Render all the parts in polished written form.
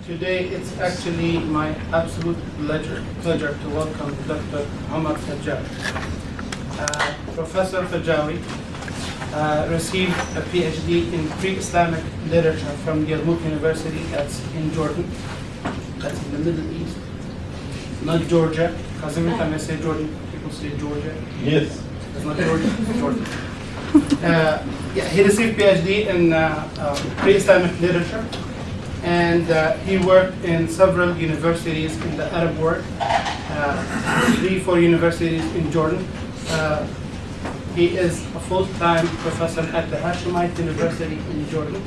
Today it's actually my absolute pleasure to welcome Dr. Omar Alfajjawi. Professor Alfajjawi received a PhD in pre-Islamic literature from Yarmouk University, that's in Jordan. That's in the Middle East, not Georgia, because every time I say Jordan, people say Georgia. Yes. It's not Georgia, it's Jordan. He received PhD in pre-Islamic literature, and he worked in several universities in the Arab world, 3-4 universities in Jordan. He is a full-time professor at the Hashemite University in Jordan,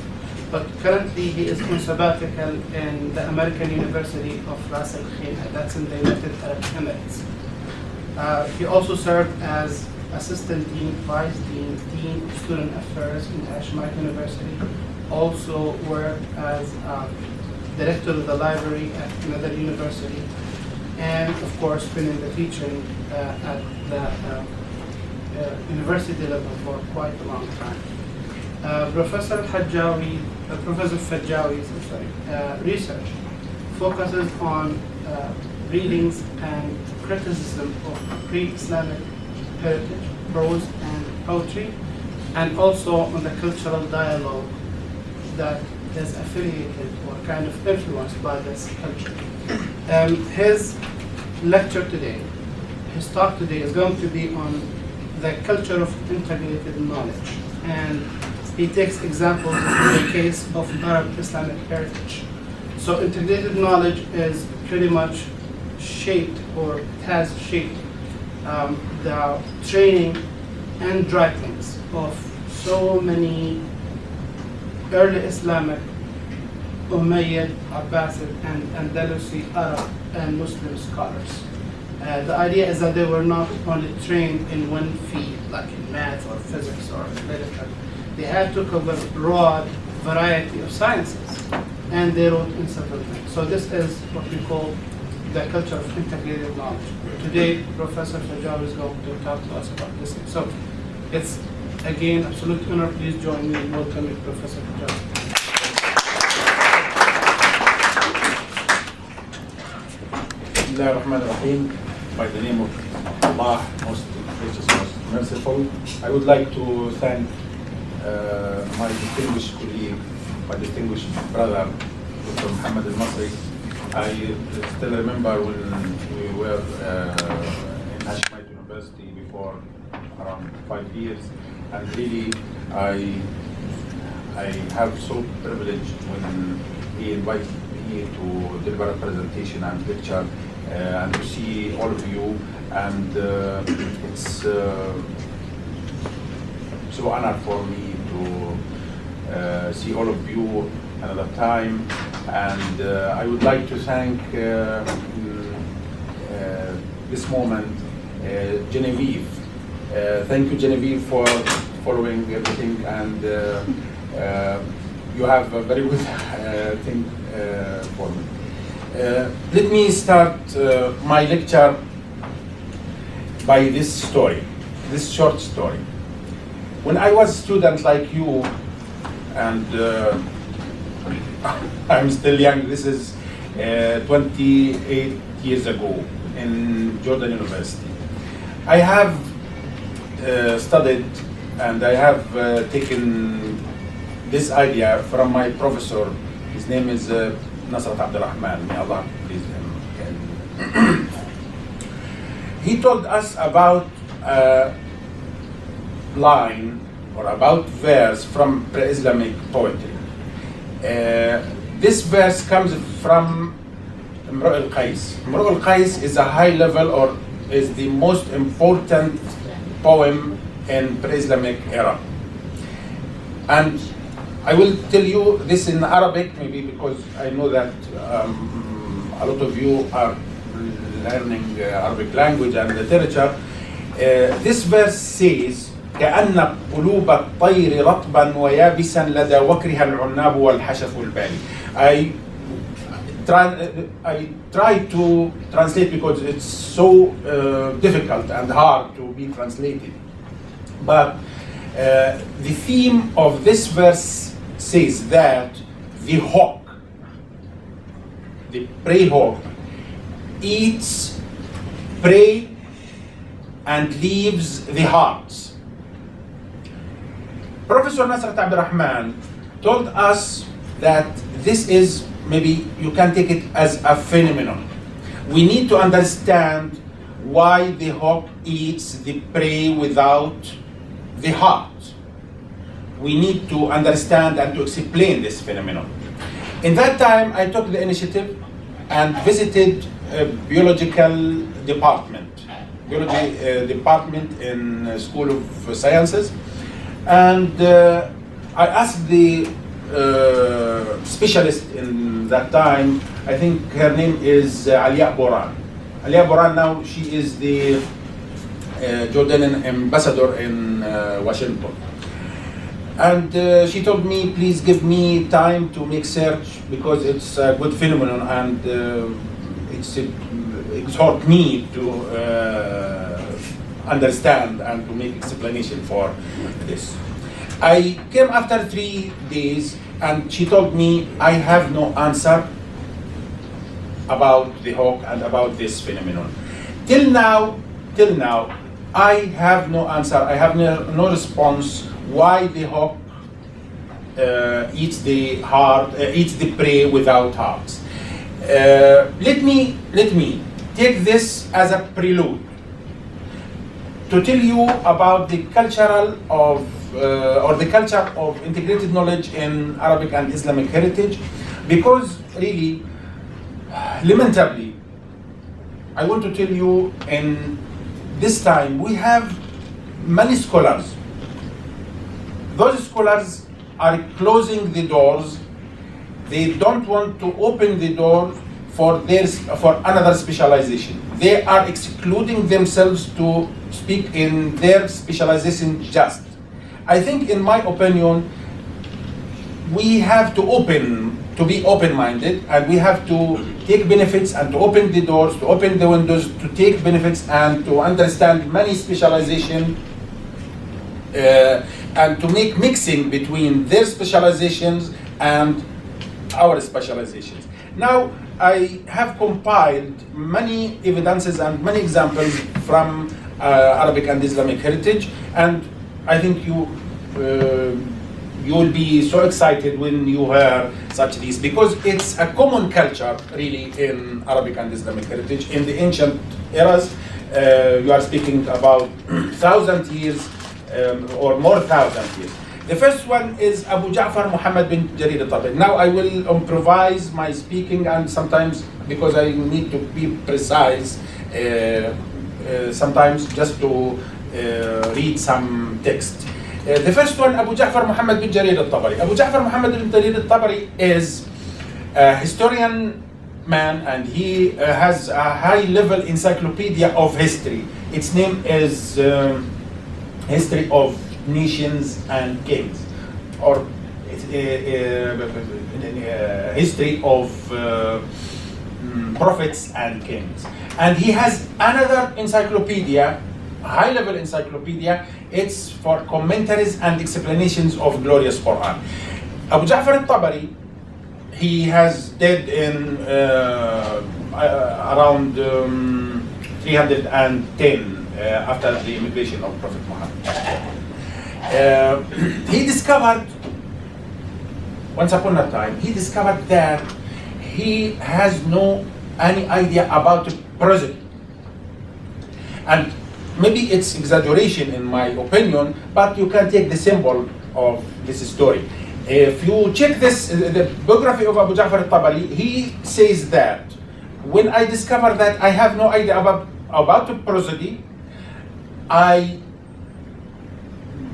but currently he is on sabbatical in the American University of الخيمة, that's in the United Arab Emirates. He also served as assistant dean, vice dean, dean of student affairs in Hashemite University. Also worked as director of the library at another university, and of course been in the teaching at the university level for quite a long time. Professor Alfajjawi's research focuses on readings and criticism of pre-Islamic heritage, prose and poetry, and also on the cultural dialogue that is affiliated or kind of influenced by this culture. His lecture today, his talk today is going to be on the culture of integrated knowledge, and he takes examples in the case of Arab-Islamic heritage. So integrated knowledge is pretty much shaped, or has shaped, the training and writings of so many early Islamic, Umayyad, Abbasid, and Andalusi Arab and Muslim scholars. The idea is that they were not only trained in one field, like in math or physics or literature. They had to cover a broad variety of sciences, and they wrote in several things. So this is what we call the culture of integrated knowledge. Today, Professor Alfajjawi is going to talk to us about this. So it's, again, absolute honor. Please join me in welcoming Professor Alfajjawi. Bismillahirrahmanirrahim. By the name of Allah, most gracious, most merciful, I would like to thank my distinguished colleague, my distinguished brother, Dr. Muhammad al-Masri. I still remember when we were in Hashemite University before around 5 years, and really I have so privileged when he invited me to deliver a presentation and lecture and to see all of you, and it's so honor for me to see all of you another time. And I would like to thank this moment Genevieve. Thank you, Genevieve, for following everything, and you have a very good thing for me. Let me start my lecture by this story, this short story. When I was a student like you, and I'm still young, this is 28 years ago in Jordan University. I have studied, and I have taken this idea from my professor. His name is Nasrat Abdurrahman, may Allah please him. He told us about a line or about verse from pre-Islamic poetry. This verse comes from Imru al-Qais. Imru al-Qais is a high level, or is the most important poem in pre-Islamic era. And I will tell you this in Arabic, maybe because I know that a lot of you are learning Arabic language and literature. This verse says, كأن قلوب الطير رطبا ويابسا لدى وكرها العناب والحشف البالي. I try to translate because it's so difficult and hard to be translated. But the theme of this verse says that the hawk the prey hawk, eats prey and leaves the hearts. Professor Nasrat Abdurrahman told us that this is, maybe you can take it as a phenomenon. We need to understand why the hawk eats the prey without the heart. We need to understand and to explain this phenomenon. In that time, I took the initiative and visited a biological department, department in School of Sciences, and I asked the specialist in that time, I think her name is Alia Boran. Alia Boran now, she is the Jordanian ambassador in Washington. And she told me, please give me time to make search because it's a good phenomenon and it exhort me to understand and to make explanation for this. I came after 3 days and she told me, I have no answer about the hawk and about this phenomenon. Till now, I have no answer, I have no response why the hawk eats the prey without hearts. Let me take this as a prelude to tell you about the cultural of or the culture of integrated knowledge in Arabic and Islamic heritage, because really, lamentably, I want to tell you in this time we have many scholars. Those scholars are closing the doors. They don't want to open the door for another specialization. They are excluding themselves to speak in their specialization just. I think, in my opinion, we have to be open-minded, and we have to take benefits and to open the doors, to open the windows, to take benefits and to understand many specialization and to make mixing between their specializations and our specializations. Now, I have compiled many evidences and many examples from Arabic and Islamic heritage, and I think you will be so excited when you hear such these, because it's a common culture really in Arabic and Islamic heritage. In the ancient eras, you are speaking about 1,000 years or more 1,000 years. The first one is Abu Ja'far Muhammad bin Jarir al-Tabari. Now I will improvise my speaking, and sometimes, because I need to be precise, sometimes just to read some text. The first one, Abu Ja'far Muhammad bin Jarir al-Tabari. Abu Ja'far Muhammad bin Jarir al-Tabari is a historian man, and he has a high-level encyclopedia of history. Its name is History of Nations and Kings, or History of Prophets and Kings. And he has another encyclopedia, high-level encyclopedia. It's for commentaries and explanations of glorious Quran. Abu Ja'far al-Tabari, he has died in around 310 after the immigration of Prophet Muhammad. He discovered, once upon a time, he discovered that he has no any idea about prosody. And maybe it's exaggeration in my opinion, but you can take the symbol of this story. If you check this, the biography of Abu Ja'far al-Tabari, he says that when I discovered that I have no idea about prosody, I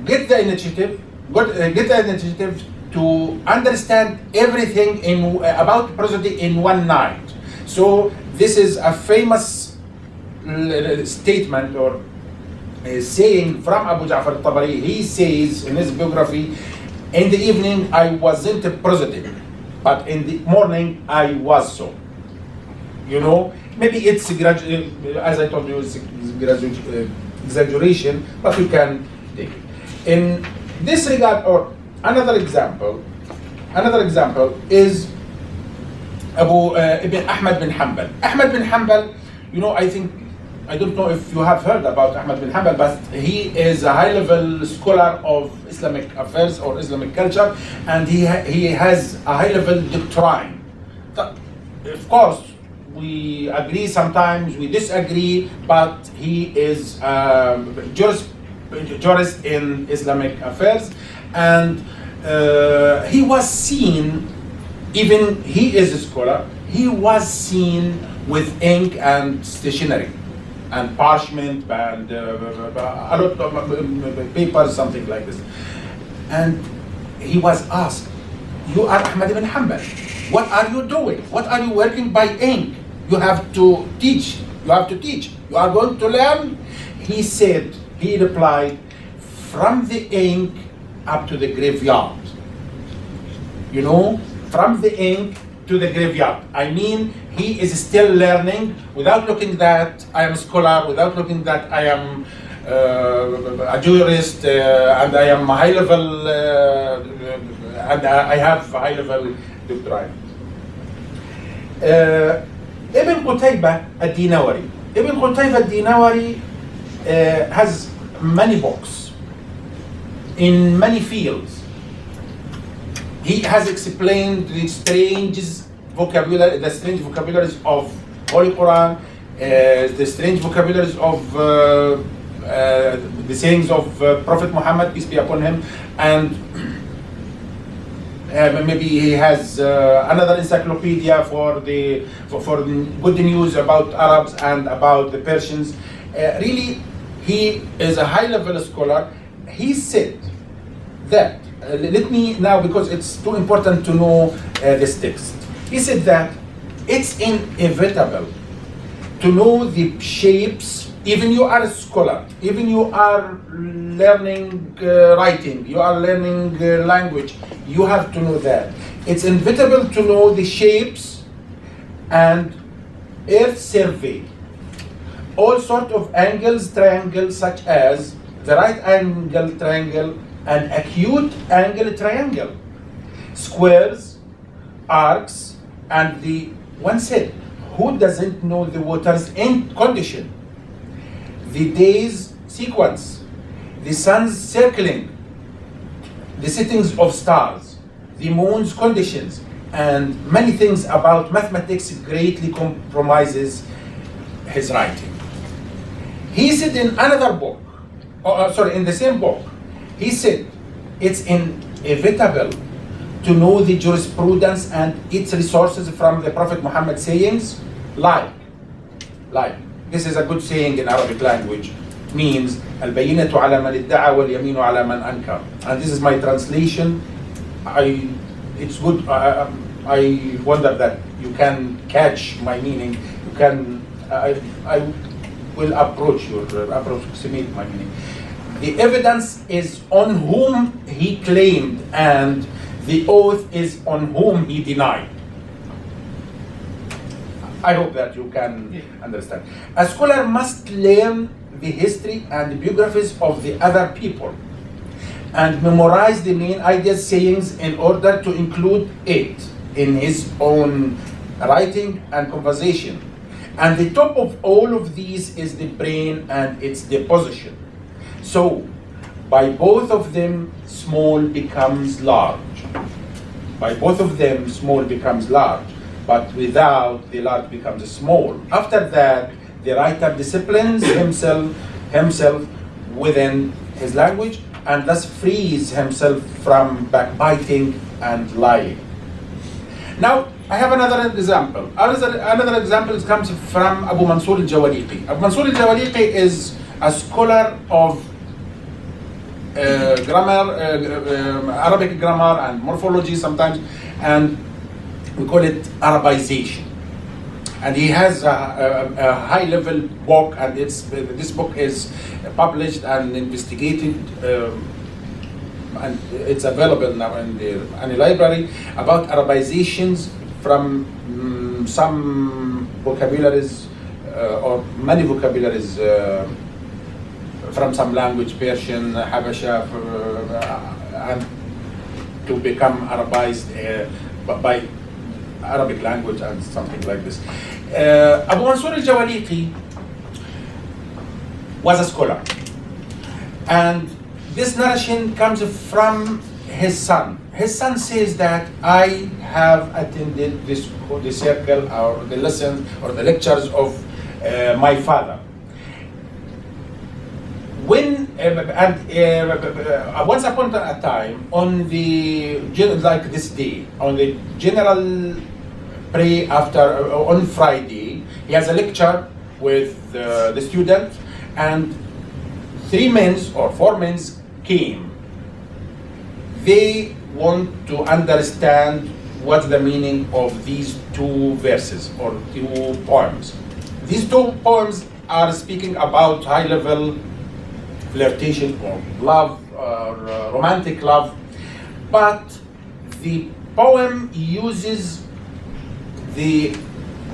get the initiative to understand everything about prosody in one night. So this is a famous statement or saying from Abu Ja'far al-Tabari. He says in his biography, in the evening I wasn't prosodic, but in the morning I was so. You know, maybe it's as I told you, it's exaggeration, but you can take it. In this regard, or another example is Ibn Ahmad bin Hanbal. Ahmad bin Hanbal, you know, I don't know if you have heard about Ahmad bin Hanbal, but he is a high-level scholar of Islamic affairs or Islamic culture, and he has a high-level doctrine. Of course, we agree sometimes, we disagree, but he is jurist in Islamic affairs, and he was seen, even he is a scholar, he was seen with ink and stationery and parchment and a lot of papers, something like this. And he was asked, "You are Ahmad ibn Hanbal. What are you doing? What are you working by ink? You have to teach. You have to teach. You are going to learn." He said, he replied, "From the ink up to the graveyard." You know, from the ink to the graveyard. I mean, he is still learning without looking that I am a scholar, without looking that I am a jurist and I am high level and I have high level doctrine. Ibn Qutayba al-Dinawari. Ibn Qutayba al-Dinawari has many books in many fields. He has explained the strange vocabularies of Holy Quran, the strange vocabularies of the sayings of Prophet Muhammad, peace be upon him, and maybe he has another encyclopedia for good news about Arabs and about the Persians. Really, he is a high-level scholar. He said that, let me now, because it's too important to know this text. He said that it's inevitable to know the shapes, even you are a scholar, even you are learning writing, you are learning language, you have to know that. It's inevitable to know the shapes and earth survey, all sort of angles, triangles, such as the right angle triangle and acute angle triangle, squares, arcs, and the one said, who doesn't know the water's end condition, the day's sequence, the sun's circling, the settings of stars, the moon's conditions, and many things about mathematics greatly compromises his writing. He said in another book, in the same book, he said it's inevitable to know the jurisprudence and its resources from the Prophet Muhammad's sayings, like, this is a good saying in Arabic language, means البينة على من ادعى واليمين على من أنكر. And this is my translation. It's good. I wonder that you can catch my meaning. You can. I will approximate my meaning. The evidence is on whom he claimed, and the oath is on whom he denied. I hope that you can understand. A scholar must learn the history and the biographies of the other people and memorize the main ideas, sayings, in order to include it in his own writing and conversation. And the top of all of these is the brain and its deposition. So, by both of them, small becomes large. By both of them, small becomes large. But without, the large becomes small. After that, the writer disciplines himself within his language and thus frees himself from backbiting and lying. Now, I have another example. Another example comes from Abu Mansur al-Jawaliqi. Abu Mansur al-Jawaliqi is a scholar of grammar, Arabic grammar and morphology sometimes, and we call it Arabization. And he has a high-level book, and this book is published and investigated, and it's available now in the library, about Arabizations from some vocabularies or many vocabularies from some language, Persian, Habasha, and to become Arabized by Arabic language and something like this. Abu Mansur al-Jawaliqi was a scholar, and this narration comes from his son. His son says that I have attended the circle or the lessons or the lectures of my father. When once upon a time, on the like this day, on the general pray after on Friday, he has a lecture with the student, and 3 men or 4 men came. They want to understand what's the meaning of these 2 verses or 2 poems. These 2 poems are speaking about high-level flirtation or love or romantic love, but the poem uses the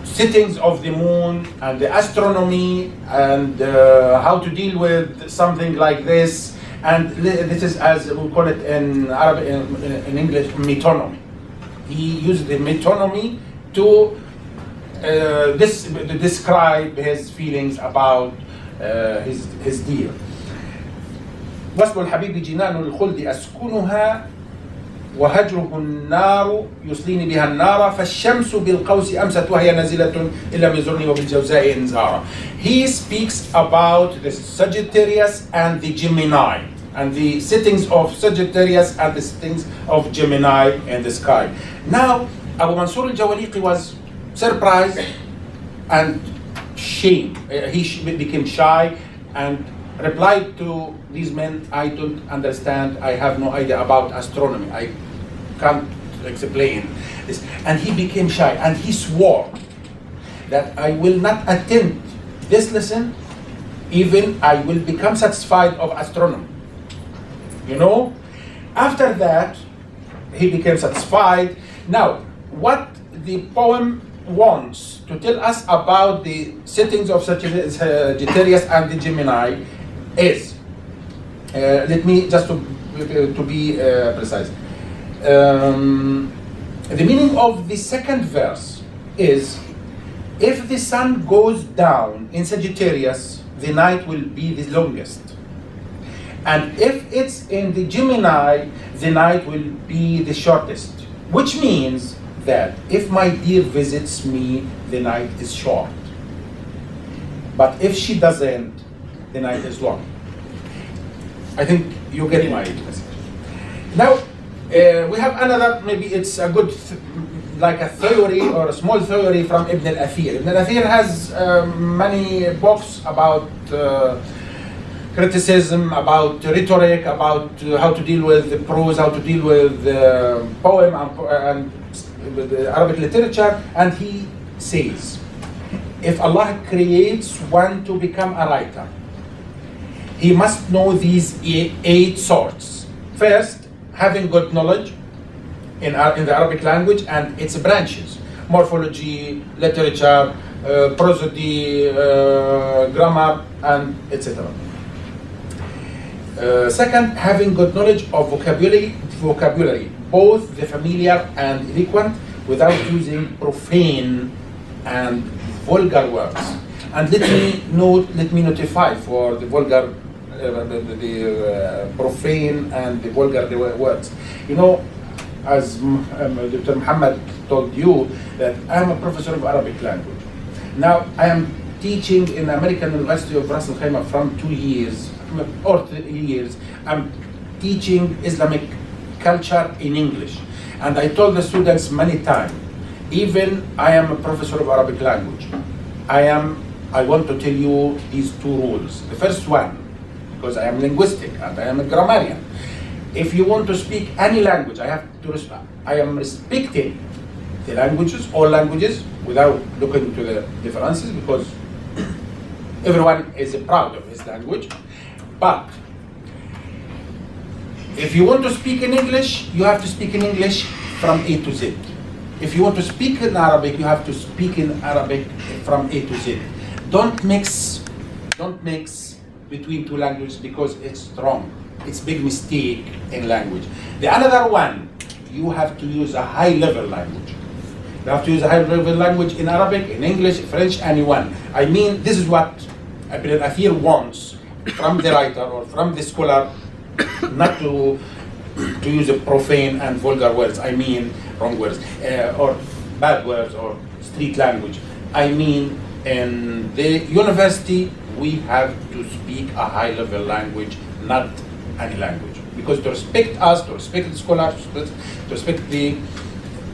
sittings of the moon and the astronomy and how to deal with something like this, and this is, as we call it in Arabic, in English, metonymy. He used the metonymy to describe his feelings about his dear. واسم الحبيب جنان الخلد أسكنها وهجره النار يصليني بها النار فالشمس بالقوس أمست وهي نازلة إن لم يزرني وبالجوزاء إنزارا. He speaks about the Sagittarius and the Gemini, and the sittings of Sagittarius and the sittings of Gemini in the sky. Now, Abu Mansur al-Jawaliqi was surprised and shamed. He became shy and replied to these men, I don't understand, I have no idea about astronomy, I can't explain this. And he became shy and he swore that I will not attend this lesson even I will become satisfied of astronomy. You know, after that he became satisfied. Now, what the poem wants to tell us about the sittings of Sagittarius and the Gemini is, let me just to be precise. The meaning of the second verse is, if the sun goes down in Sagittarius, the night will be the longest. And if it's in the Gemini, the night will be the shortest. Which means that if my dear visits me, the night is short. But if she doesn't, the night is long. I think you get my message. Now, we have another, maybe it's a good, like a theory or a small theory from Ibn al-Athir. Ibn al-Athir has many books about criticism, about rhetoric, about how to deal with the prose, how to deal with poem and the Arabic literature, and he says, if Allah creates one to become a writer, he must know these 8 sorts. First, having good knowledge in the Arabic language and its branches, morphology, literature, prosody, grammar, and etc. Second, having good knowledge of vocabulary, both the familiar and eloquent, without using profane and vulgar words. And let me notify for the vulgar, the profane and the vulgar words. You know, as Dr. Muhammad told you, that I'm a professor of Arabic language. Now I am teaching in the American University of AlKhaimah from 2 years or 3 years. I'm teaching Islamic culture in English. And I told the students many times, even I am a professor of Arabic language. I want to tell you these 2 rules. The first one, because I am linguistic and I am a grammarian. If you want to speak any language, I am respecting the languages, all languages, without looking to the differences, because everyone is proud of his language. But if you want to speak in English, you have to speak in English from A to Z. If you want to speak in Arabic, you have to speak in Arabic from A to Z. Don't mix between 2 languages, because it's wrong. It's a big mistake in language. The another one, you have to use a high-level language. You have to use a high level language in Arabic, in English, French, anyone. I mean, this is what Ibn al-Athir wants from the writer or from the scholar, not to use a profane and vulgar words. I mean, wrong words, or bad words, or street language. I mean, in the university, we have to speak a high level language, not any language. Because to respect us, to respect the scholars, to respect the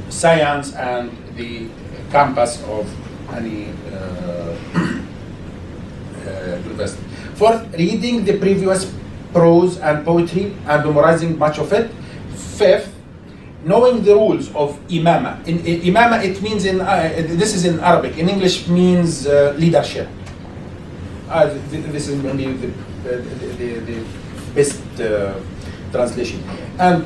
science and the campus of any university. Fourth, reading the previous prose and poetry and memorizing much of it. Fifth, knowing the rules of imama. In imama, it means this is in Arabic. In English, means leadership. This is maybe the best translation. And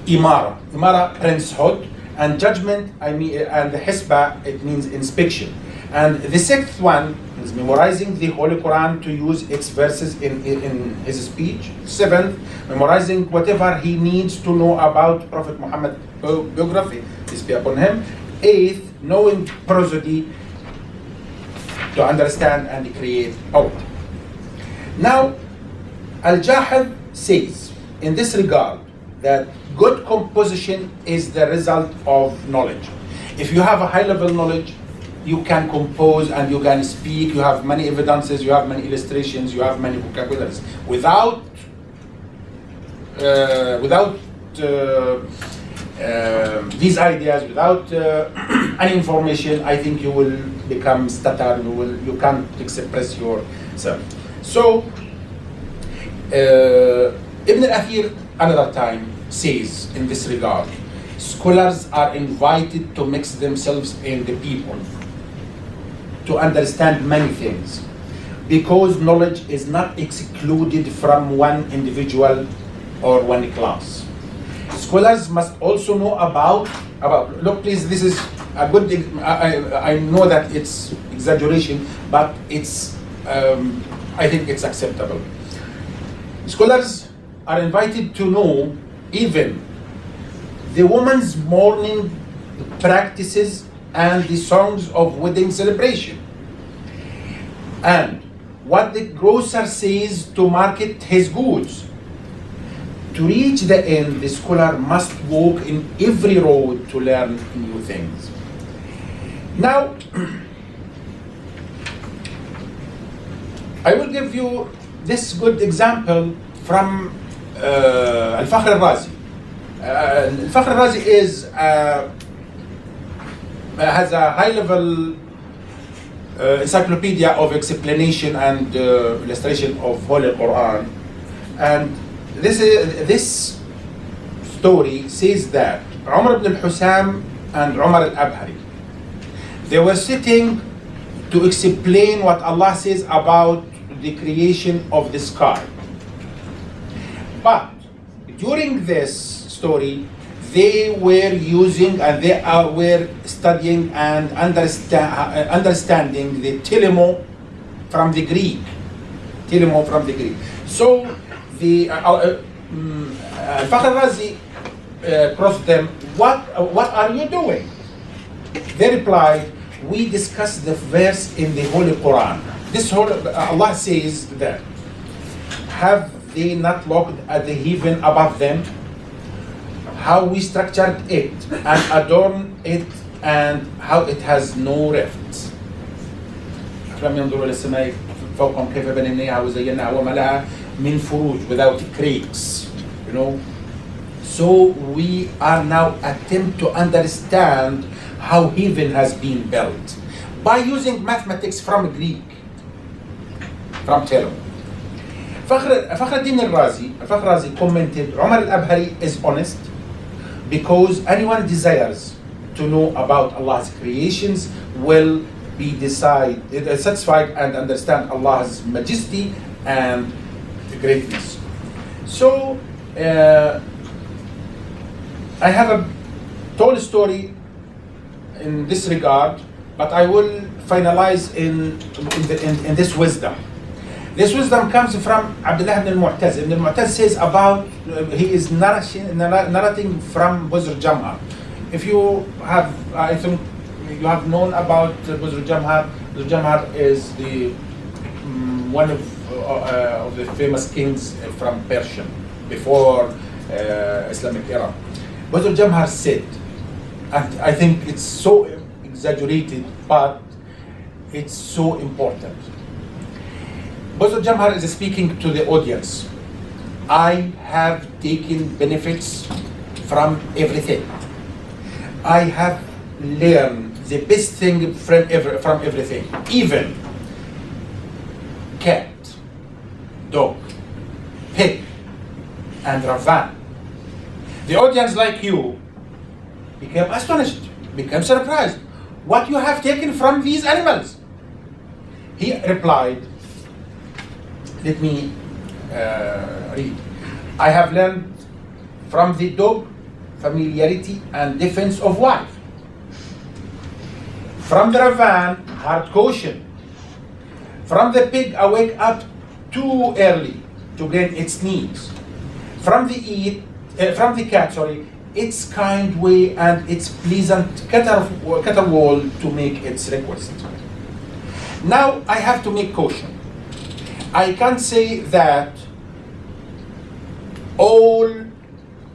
imara, princehood. And judgment, I mean, and the hisba, it means inspection. And the sixth one is memorizing the Holy Quran to use its verses in his speech. Seventh, memorizing whatever he needs to know about Prophet Muhammad biography, peace be upon him. Eighth, knowing prosody to understand and create poetry. Now, Al-Jahid says, in this regard, that good composition is the result of knowledge. If you have a high level knowledge, you can compose and you can speak, you have many evidences, you have many illustrations, you have many vocabularies. Without these ideas, without any information, I think you will become stutter, you can't express yourself. So, Ibn al-Athir another time says in this regard, scholars are invited to mix themselves in the people, to understand many things, because knowledge is not excluded from one individual or one class. Scholars must also know about look please, this is a good, I know that it's exaggeration, but it's I think it's acceptable. Scholars are invited to know even the woman's mourning practices and the songs of wedding celebration, and what the grocer says to market his goods. To reach the end, the scholar must walk in every road to learn new things. Now, I will give you this good example from Al-Fakhr al-Razi. Al-Fakhr al-Razi has a high-level encyclopedia of explanation and illustration of Holy Quran, and this story says that Umar ibn al-Husam and Umar al-Abhari, they were sitting to explain what Allah says about the creation of the sky. But during this story, they were using and they were studying and understanding the telemo from the Greek. Telemo from the Greek. So the Al-Fakhr al-Razi crossed them, what are you doing? They replied, we discussed the verse in the Holy Quran. This whole, Allah says that, have they not looked at the heaven above them, how we structured it and adorned it, and how it has no rifts. Min furuj, without creeks, you know. So we are now attempt to understand how heaven has been built by using mathematics from Greek, from Telem. Fakhr al-Razi commented, Umar al-Abhari is honest because anyone desires to know about Allah's creations will be satisfied and understand Allah's majesty and greatness. So I have a told story in this regard, but I will finalize in this wisdom. This wisdom comes from Abdullah ibn al-Mu'taz. Ibn al-Mu'taz says about, he is narrating from Buzr Jam'a. if you have, I think you have known about Badr al-Jamhar. Badr al-Jamhar is the one of the famous kings from Persia before Islamic era. Badr al-Jamhar said, and I think it's so exaggerated, but it's so important. Badr al-Jamhar is speaking to the audience. I have taken benefits from everything. I have learned the best thing from everything, even cat, dog, pig, and ravan. The audience, like you, became astonished, became surprised. What you have taken from these animals? He replied, let me read. I have learned from the dog familiarity and defense of wife. From the ravan, hard caution. From the pig, I wake up too early to gain its needs. From the cat, its kind way and its pleasant caterwaul to make its request. Now I have to make caution. I can't say that all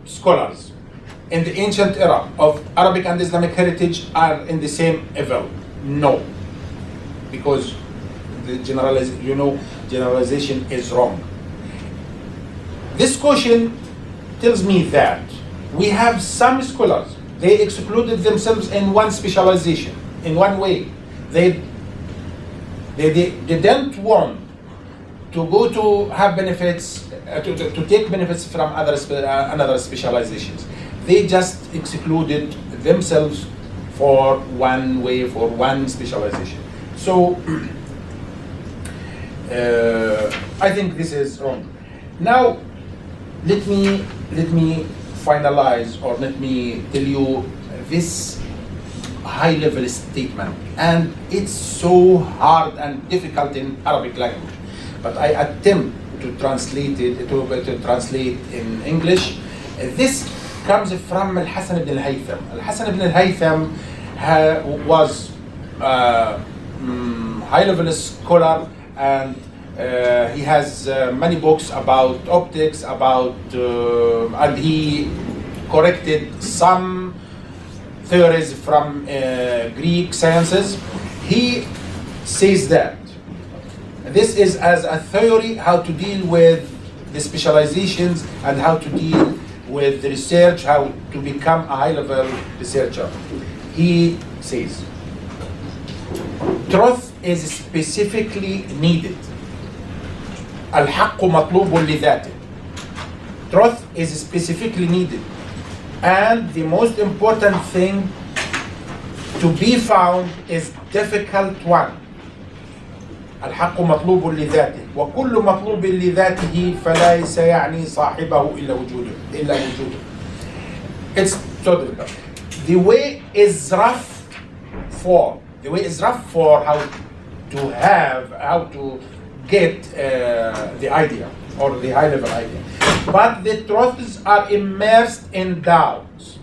scholars in the ancient era of Arabic and Islamic heritage are in the same level. No, because the generalization is wrong. This caution tells me that we have some scholars, they excluded themselves in one specialization, in one way. They didn't want to go to have benefits, to take benefits from another specializations. They just excluded themselves for one way, for one specialization. So I think this is wrong. Now let me finalize, or let me tell you this high-level statement, and it's so hard and difficult in Arabic language, but I attempt to translate it to translate in English. This comes from Al-Hasan ibn al-Haytham. Al-Hasan ibn al-Haytham was high-level scholar, and he has many books about optics, and he corrected some theories from Greek sciences. He says that this is as a theory how to deal with the specializations and how to deal with the research, how to become a high-level researcher. He says, truth is specifically needed. الحق مطلوب لذاته. Truth is specifically needed. And the most important thing to be found is difficult one. الحق مطلوب لذاته وكل مطلوب لذاته فليس يعني صاحبه إلا وجوده. It's so difficult. The way is rough for how to get the idea or the high level idea. But the truths are immersed in doubts.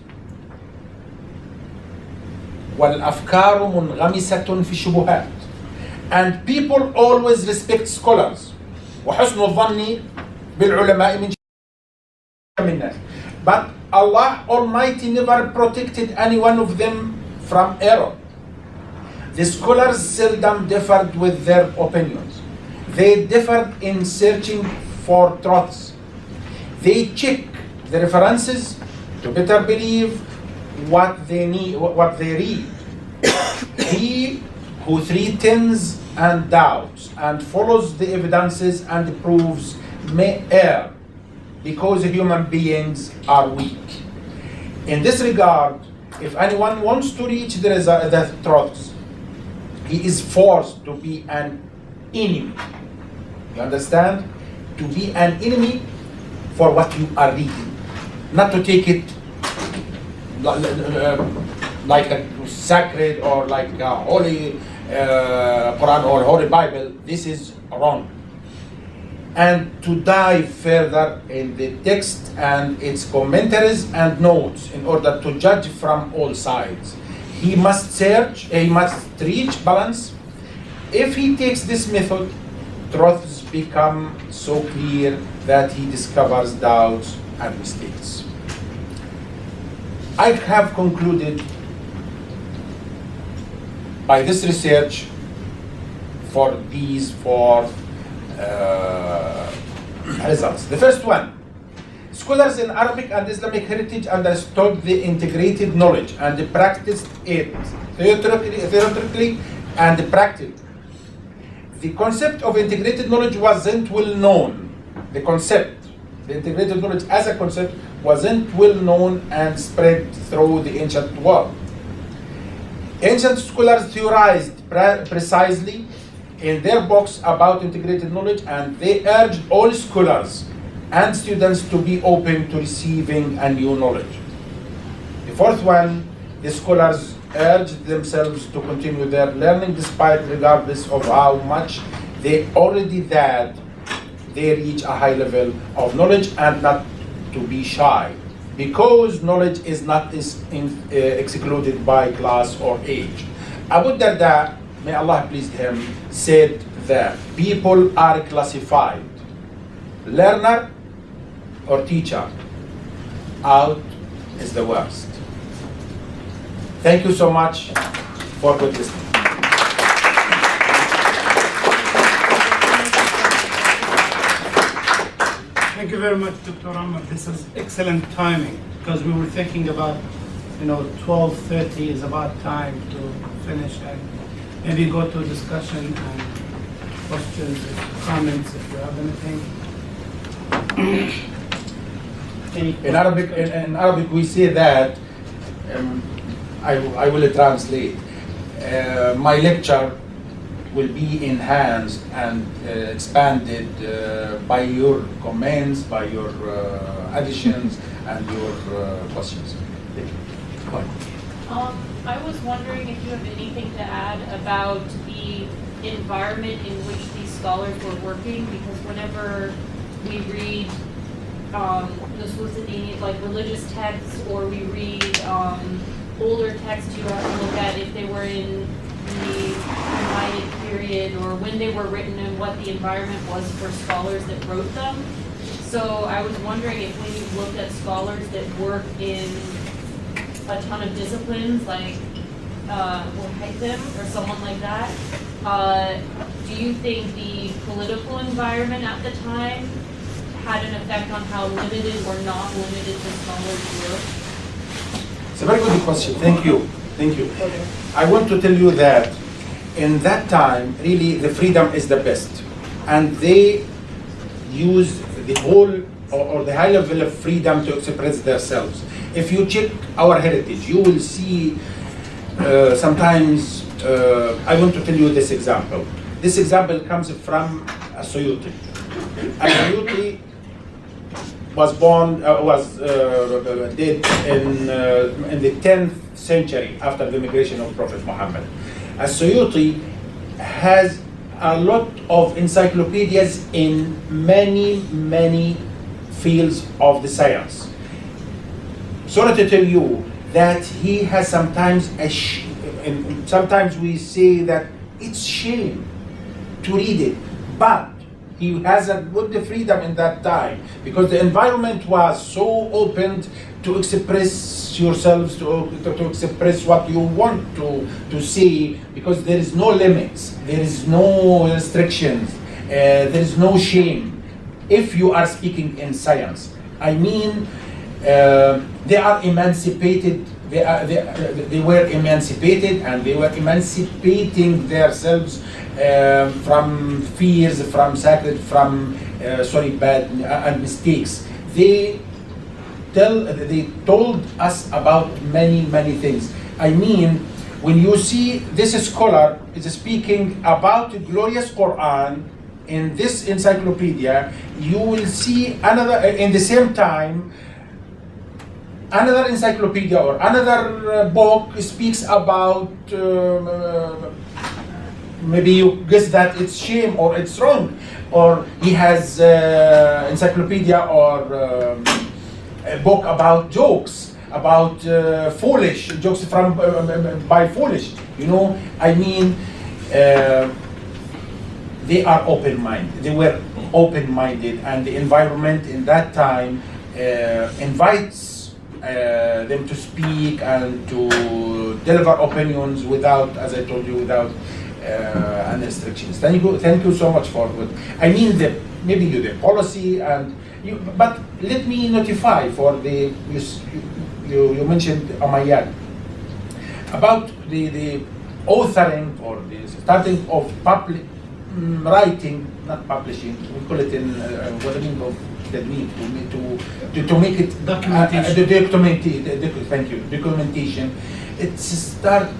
والأفكار منغمسة في الشبهات. And people always respect scholars. وحسن الظن بالعلماء من الناس. But Allah Almighty never protected any one of them from error. The scholars seldom differed with their opinions. They differed in searching for truths. They check the references to better believe what they read. He who threatens and doubts and follows the evidences and proofs may err, because human beings are weak. In this regard, if anyone wants to reach the truths, he is forced to be an enemy. You understand? To be an enemy for what you are reading. Not to take it like a sacred or like a holy Quran or Holy Bible. This is wrong. and to dive further in the text and its commentaries and notes in order to judge from all sides. He must search, he must reach balance. If he takes this method, truths become so clear that he discovers doubts and mistakes. I have concluded by this research for these four results. The first one, scholars in Arabic and Islamic heritage understood the integrated knowledge and practiced it theoretically and practically. The concept of integrated knowledge wasn't well known. The integrated knowledge as a concept wasn't well known and spread through the ancient world. Ancient scholars theorized precisely in their books about integrated knowledge, and they urged all scholars and students to be open to receiving a new knowledge. The fourth one, the scholars urged themselves to continue their learning despite regardless of how much they already had, they reach a high level of knowledge and not to be shy, because knowledge is not excluded by class or age. Abu Darda, may Allah please him, said that people are classified, learner or teacher. Out is the worst. Thank you so much for good listening. Thank you very much, Dr. Omar. This is excellent timing, because we were thinking about, 12:30 is about time to finish and maybe go to discussion and questions, comments, if you have anything. In Arabic we say that, I will translate, my lecture will be enhanced and expanded by your comments, by your additions and your questions. I was wondering if you have anything to add about the environment in which these scholars were working, because whenever we read like religious texts, or we read older texts, you have to look at if they were in the United period or when they were written and what the environment was for scholars that wrote them. So I was wondering if when you looked at scholars that work in a ton of disciplines like Yaqdam or someone like that, do you think the political environment at the time had an effect on how limited or not limited the scholars were? It's a very good question. Thank you. Thank you. Okay. I want to tell you that in that time, really, the freedom is the best. And they use the whole or the high level of freedom to express themselves. If you check our heritage, you will see sometimes, I want to tell you this example. This example comes from Suyuti. Suyuti was born, dead in the 10th century after the migration of Prophet Muhammad. Suyuti has a lot of encyclopedias in many fields of the science. Sorry to tell you that he has sometimes sometimes we say that it's shame to read it, but he has a good freedom in that time because the environment was so open to express yourselves, to express what you want to say, because there is no limits, there is no restrictions, there is no shame if you are speaking in science. I mean, they are emancipated. They were emancipated, and they were emancipating themselves from fears, from sacred, from bad and mistakes. They told us about many things. I mean, when you see this scholar is speaking about the glorious Quran in this encyclopedia, you will see another in the same time. Another encyclopedia or another book speaks about maybe you guess that it's shame or it's wrong, or he has encyclopedia or a book about jokes, about foolish jokes from by foolish. You know, I mean, they are open-minded. They were open-minded, and the environment in that time invites them to speak and to deliver opinions without, as I told you, without any restrictions. Thank you so much for what I mean. Maybe the policy and you, but let me notify for the you mentioned Umayyad about the authoring or the starting of public writing, not publishing. We call it in what the meaning of to make it documentation. Thank you. Documentation. It starts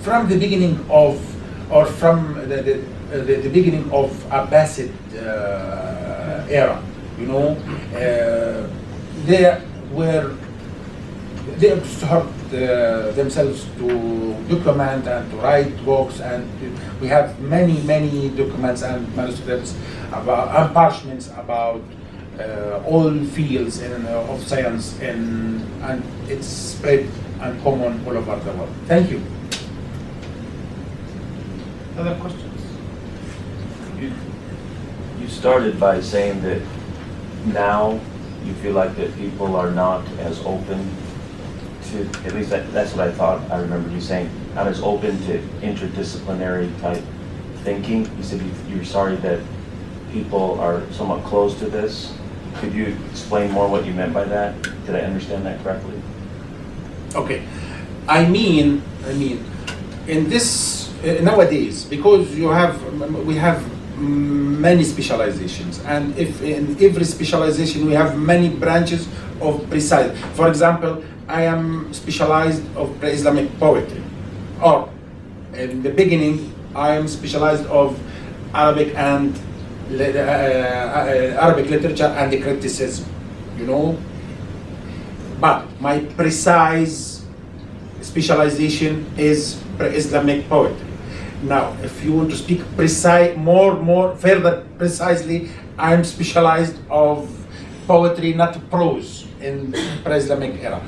from the beginning of, or from the beginning of Abbasid era. You know, they start themselves to document and to write books, and we have many documents and manuscripts about and parchments about all fields of science, and it's spread and common all over the world. Thank you. Other questions? You started by saying that now you feel like that people are not as open to, at least that's what I thought I remember you saying, not as open to interdisciplinary type thinking. You said you're sorry that people are somewhat closed to this. Could you explain more what you meant by that? Did I understand that correctly? Okay, I mean, in this nowadays, because we have many specializations, and if in every specialization we have many branches of precise. For example, I am specialized of pre-Islamic poetry, or in the beginning I am specialized of Arabic and Arabic literature and the criticism, you know. But my precise specialization is pre-Islamic poetry. Now, if you want to speak precise, more further precisely, I am specialized of poetry, not prose, in pre-Islamic era.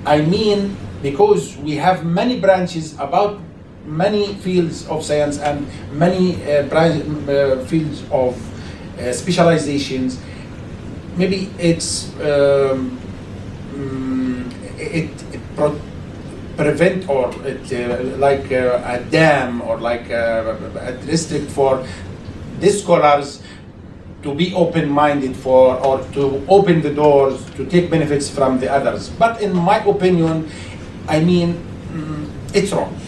I mean, because we have many branches about many fields of science and many fields of specializations, maybe it's prevent or it like a dam or like a restrict for these scholars to be open-minded for, or to open the doors to take benefits from the others. But in my opinion, I mean, it's wrong.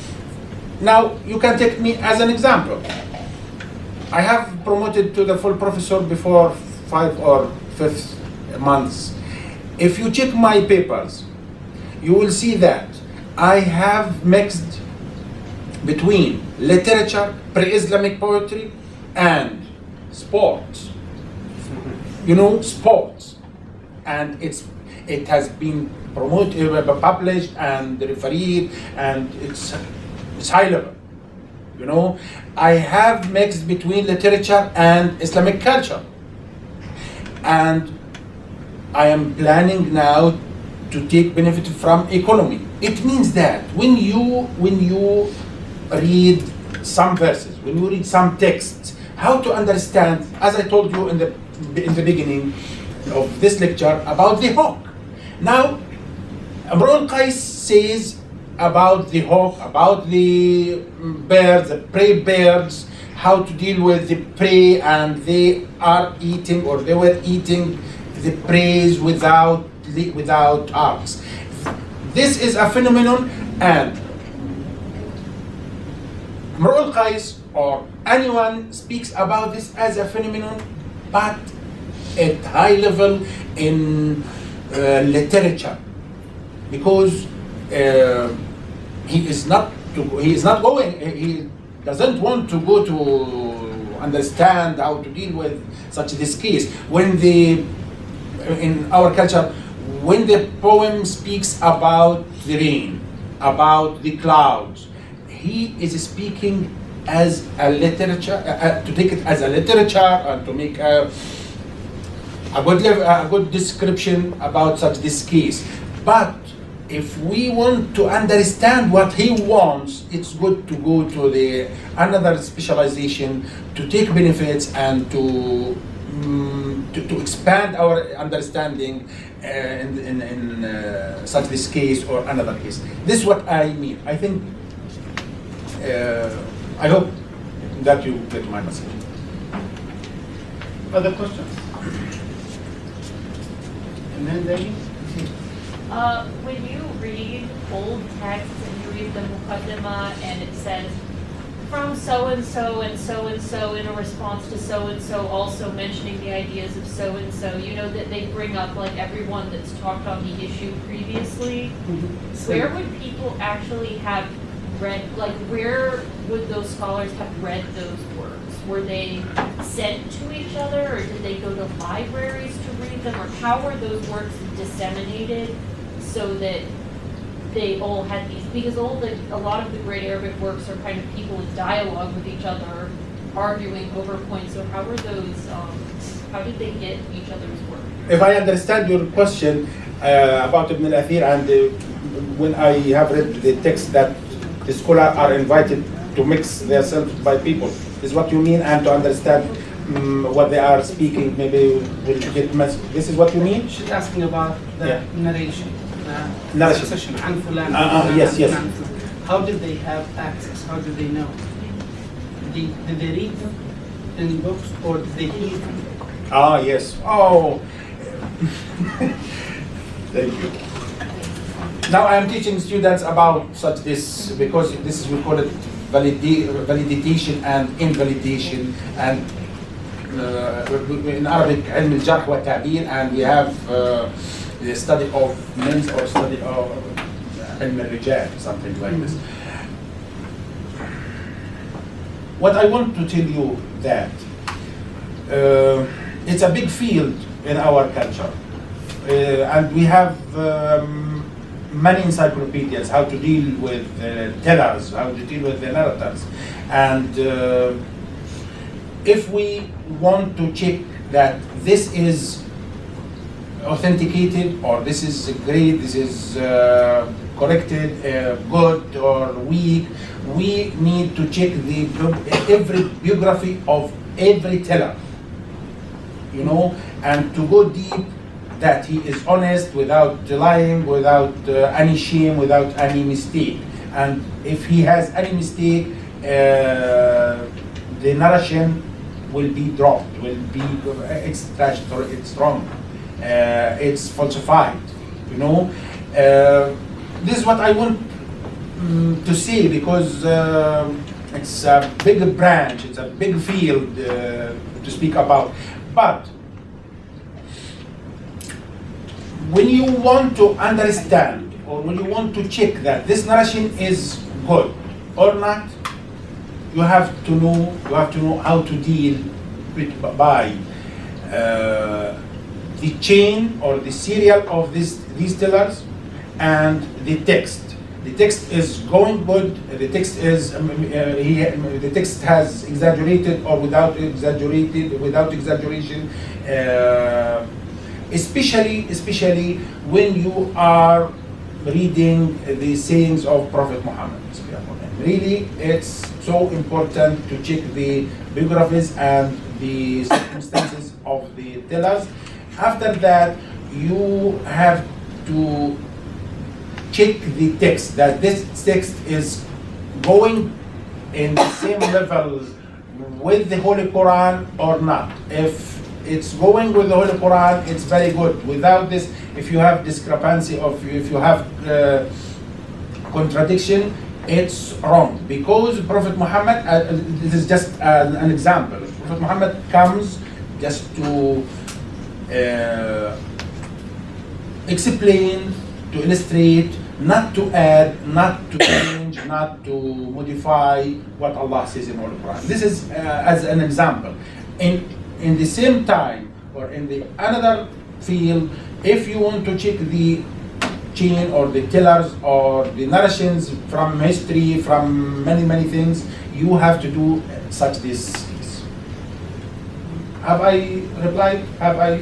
Now, you can take me as an example. I have promoted to the full professor before 5 or 5 months. If you check my papers, you will see that I have mixed between literature, pre-Islamic poetry, and sports. You know, sports. And it has been promoted, published, and refereed, and it's high level. You know, I have mixed between literature and Islamic culture. And I am planning now to take benefit from economy. It means that when you read some verses, when you read some texts, how to understand, as I told you in the beginning of this lecture, about the hawk. Now, Imru al-Qais says about the hawk, about the birds, the prey birds, how to deal with the prey, and they are eating, or they were eating the prey without arcs. This is a phenomenon, and Imru al-Qais or anyone speaks about this as a phenomenon, but at high level in literature, because he doesn't want to go to understand how to deal with such this case. When in our culture, when the poem speaks about the rain, about the clouds. He is speaking as a literature, to take it as a literature and to make a good description about such this case. But if we want to understand what he wants, it's good to go to the another specialization to take benefits and to expand our understanding in such this case or another case. This is what I mean. I think, I hope that you get my message. Other questions? And then Debbie? When you read old texts and you read the Muqaddimah and it says, from so-and-so and so-and-so in a response to so-and-so, also mentioning the ideas of so-and-so, you know that they bring up like everyone that's talked on the issue previously. Where would people actually have read, like where would those scholars have read those works? Were they sent to each other, or did they go to libraries to read them, or how were those works disseminated so that they all had these? Because a lot of the great Arabic works are kind of people in dialogue with each other, arguing over points. So how were those? How did they get each other's work? If I understand your question about Ibn al-Athir, and when I have read the text that the scholars are invited to mix themselves by people, is what you mean, and to understand what they are speaking, maybe we'll get this is what you mean? She's asking about the narration. Narration. Succession, عن فلان, Yes, yes. How did they have access? How did they know? Did they read them in books, or did they hear them? Ah, yes. Oh, thank you. Now I am teaching students about such this, because this is, we call it validation and invalidation, and in Arabic علم الجرح والتعديل, and we have the study of men's or study of علم الرجال, something like this. What I want to tell you that it's a big field in our culture, and we have many encyclopedias how to deal with tellers, how to deal with the narrators, and if we want to check that this is authenticated, or this is great, this is corrected, good or weak, we need to check every biography of every teller, you know, and to go deep that he is honest, without lying, without any shame, without any mistake. And if he has any mistake, the narration will be dropped, will be it's trashed, or it's wrong, it's falsified, you know. This is what I want to say, because it's a big branch, it's a big field to speak about. But when you want to understand, or when you want to check that this narration is good or not, you have to know how to deal with by the chain or the serial of these tellers and the text. The text is going good. The text is the text has exaggerated or without exaggeration. Especially when you are reading the sayings of Prophet Muhammad. Really, it's so important to check the biographies and the circumstances of the tellers. After that, you have to check the text, that this text is going in the same level with the Holy Quran or not. If it's going with the Holy Quran, it's very good. Without this, if you have discrepancy, or if you have contradiction, it's wrong. Because Prophet Muhammad, this is just an example. Prophet Muhammad comes just to explain, to illustrate, not to add, not to change, not to modify what Allah says in the Holy Quran. This is as an example. In the same time, or in the another field, if you want to check the chain or the tellers or the narrations from history, from many things, you have to do such this. Have I replied? Have I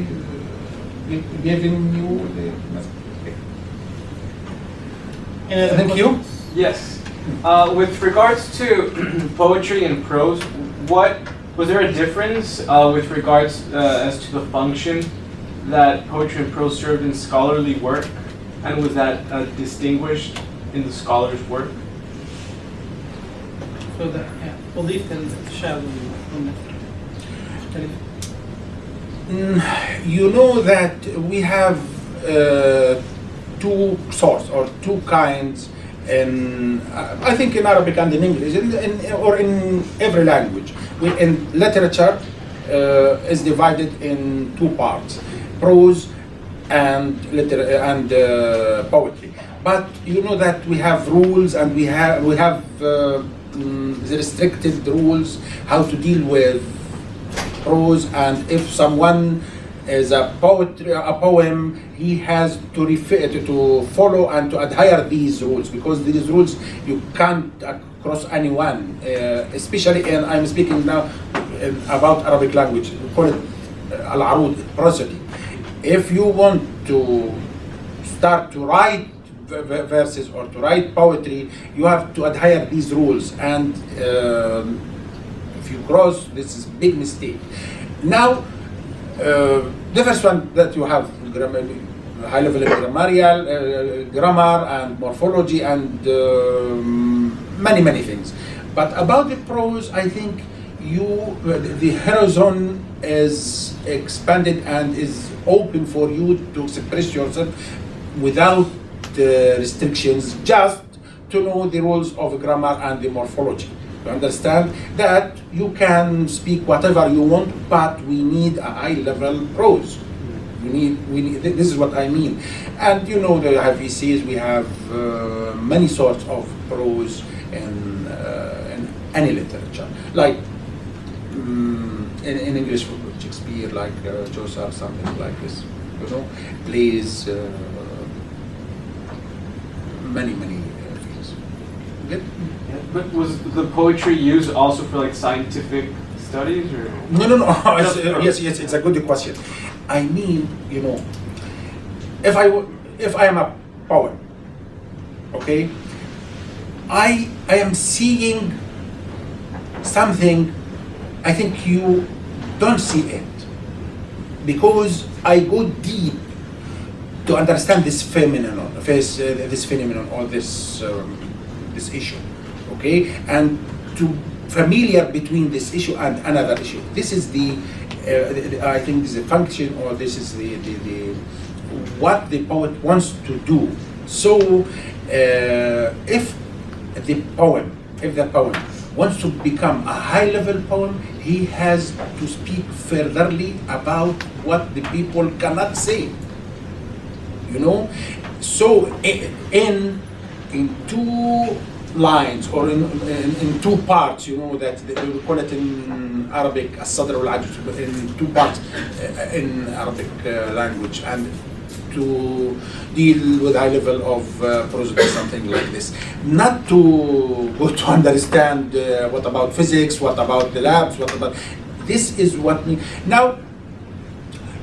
given you the message? Okay. Thank you. Yes. With regards to poetry and prose, was there a difference with regards as to the function that poetry and prose served in scholarly work, and was that distinguished in the scholar's work? So that أضيف الشعر المختلف. You know that we have two sorts or two kinds in, I think in Arabic and in English, or in every language. In literature is divided in two parts, prose and poetry. But you know that we have rules, and we have the restricted rules how to deal with prose, and if someone is a poem, he has to follow and to adhere these rules, because these rules you can't cross anyone, especially I'm speaking now about Arabic language, we call it al-arud, prosody. If you want to start to write verses or to write poetry, you have to adhere these rules, and if you cross, this is a big mistake. Now, the first one that you have high level grammar and morphology and many things. But about the prose, I think the horizon is expanded and is open for you to express yourself without restrictions, just to know the rules of grammar and the morphology. To understand that you can speak whatever you want, but we need a high-level prose. We need. This is what I mean. And you know, we have essays, we have many sorts of prose in any literature, like in English, Shakespeare, like Chaucer, something like this. You know, plays many things. Get? But was the poetry used also for like scientific studies, or? No. Yes, it's a good question. I mean, you know, if I am a poet, okay, I am seeing something. I think you don't see it, because I go deep to understand this phenomenon, or this issue, okay, and to familiar between this issue and another issue. This is I think this is the function, or this is the what the poet wants to do. So if the poem wants to become a high-level poem, he has to speak furtherly about what the people cannot say. You know, so in two lines, or in two parts, you know, that we call it in Arabic as-sadr wal-ajz, in two parts in Arabic language, and to deal with high level of prosody, something like this. Not to go to understand what about physics, what about the labs, what about this is what we now.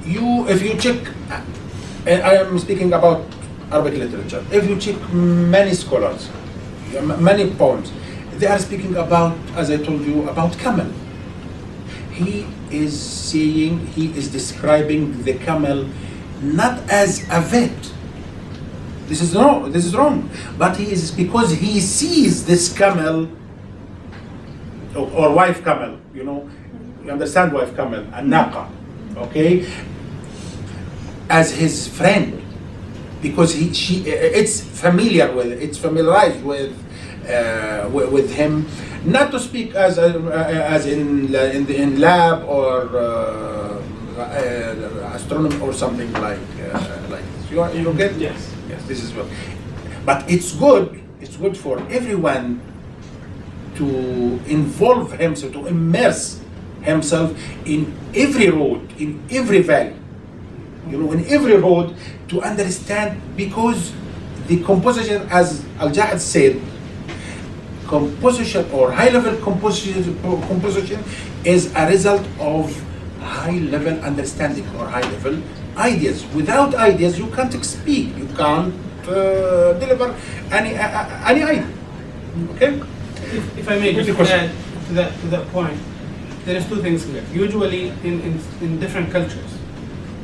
If you check, I am speaking about Arabic literature. If you check many scholars, many poems, they are speaking about, as I told you, about camel. He is describing the camel not as a vet. This is wrong. But because he sees this camel, or wife camel, you know, you understand wife camel, a naqa, okay, as his friend, because it's familiarized with him, not to speak as in lab or astronomy or something like this. You get? Yes. This is what. But it's good for everyone to involve himself, to immerse himself in every road, in every valley, you know, in every road, to understand, because the composition, as Al-Jahid said, composition or high-level composition is a result of high-level understanding or high-level ideas. Without ideas, you can't speak. You can't deliver any idea. Okay. If I may What's just the question? add to that point, there is two things here. Usually in different cultures,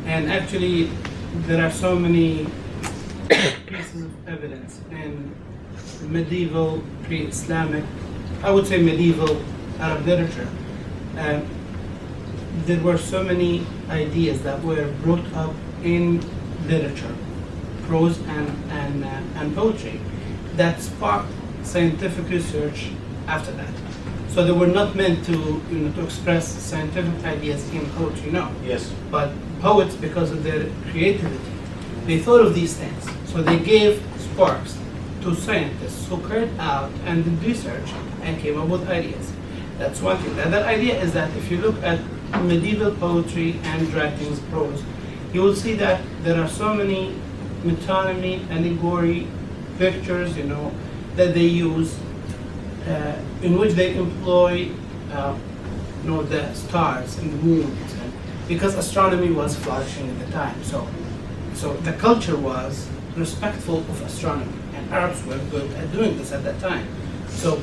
and actually there are so many pieces of evidence in medieval, pre-Islamic, I would say medieval Arab literature. There were so many ideas that were brought up in literature, prose and poetry, that sparked scientific research after that. So they were not meant to, to express scientific ideas in poetry, no. Yes. But poets, because of their creativity, they thought of these things. So they gave sparks to scientists who carried out and did research and came up with ideas. That's one thing. The other idea is that if you look at medieval poetry and writings, prose, you will see that there are so many metonymy, allegory, pictures, that they use, in which they employ, the stars and the moons, because astronomy was flourishing at the time. So the culture was respectful of astronomy, and Arabs were good at doing this at that time. So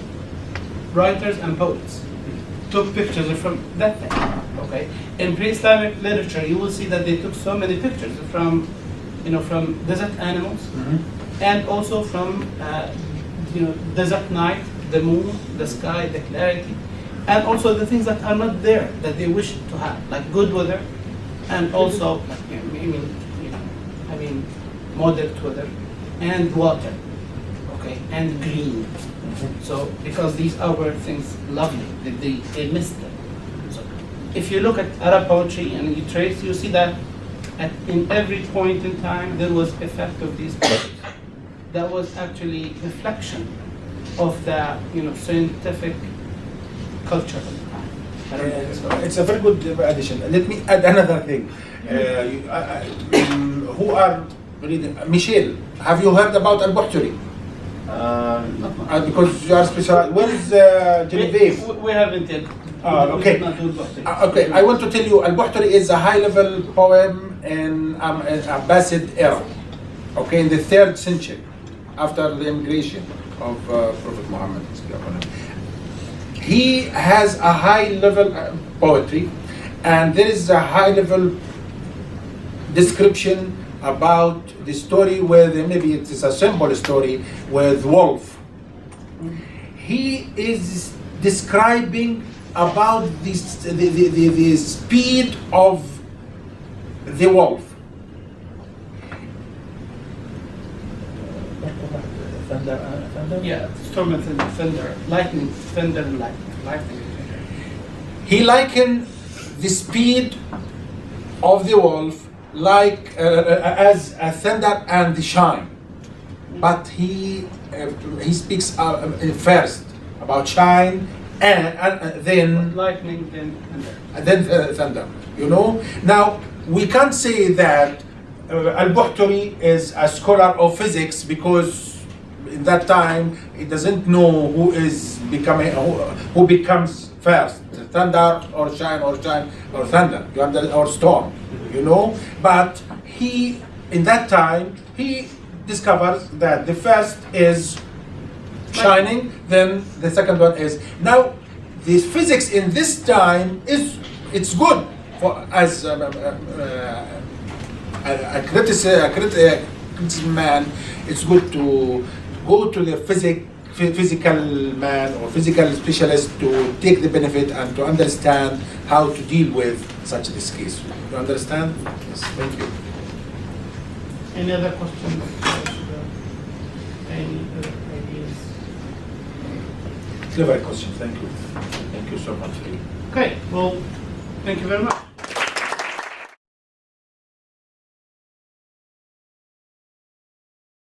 writers and poets took pictures from that thing. Okay. In pre-Islamic literature, you will see that they took so many pictures from desert animals, and also from desert night, the moon, the sky, the clarity, and also the things that are not there that they wish to have, like good weather, and also moderate weather, and water, okay, and green. So because these are things lovely, they miss them. So if you look at Arab poetry and you trace, you see that in every point in time there was effect of these pictures. That was actually reflection of the scientific culture of the time. I don't know if it's correct. It's a very good addition. Let me add another thing. Who are reading? Michelle, have you heard about Al-Buhturi? Because you are specialized. Where is Genevieve? We haven't yet. Okay. We did not do Buhturi. Okay, I want to tell you, Al-Buhturi is a high-level poem in Abbasid era. Okay, in the 3rd century, after the immigration of Prophet Muhammad. He has a high-level poetry, and there is a high-level description about the story where maybe it is a symbol story with wolf. He is describing about the speed of the wolf. Yeah, storm and thunder, lightning, thunder and lightning. He likened the speed of the wolf like as a thunder and the shine, but he speaks first about shine and then Lightning, then thunder. then thunder. Now we can't say that Al-Buhturi is a scholar of physics, because in that time he doesn't know who becomes first, thunder or shine or thunder, or storm, But he, in that time, he discovers that the first is shining, then the second one is. Now, the physics in this time it's good for as a critical man. It's good to go to the physical man or physical specialist to take the benefit and to understand how to deal with such this case. You understand? Yes, thank you. Any other questions? Any other ideas? Clever question, thank you. Thank you so much. Okay, well, thank you very much.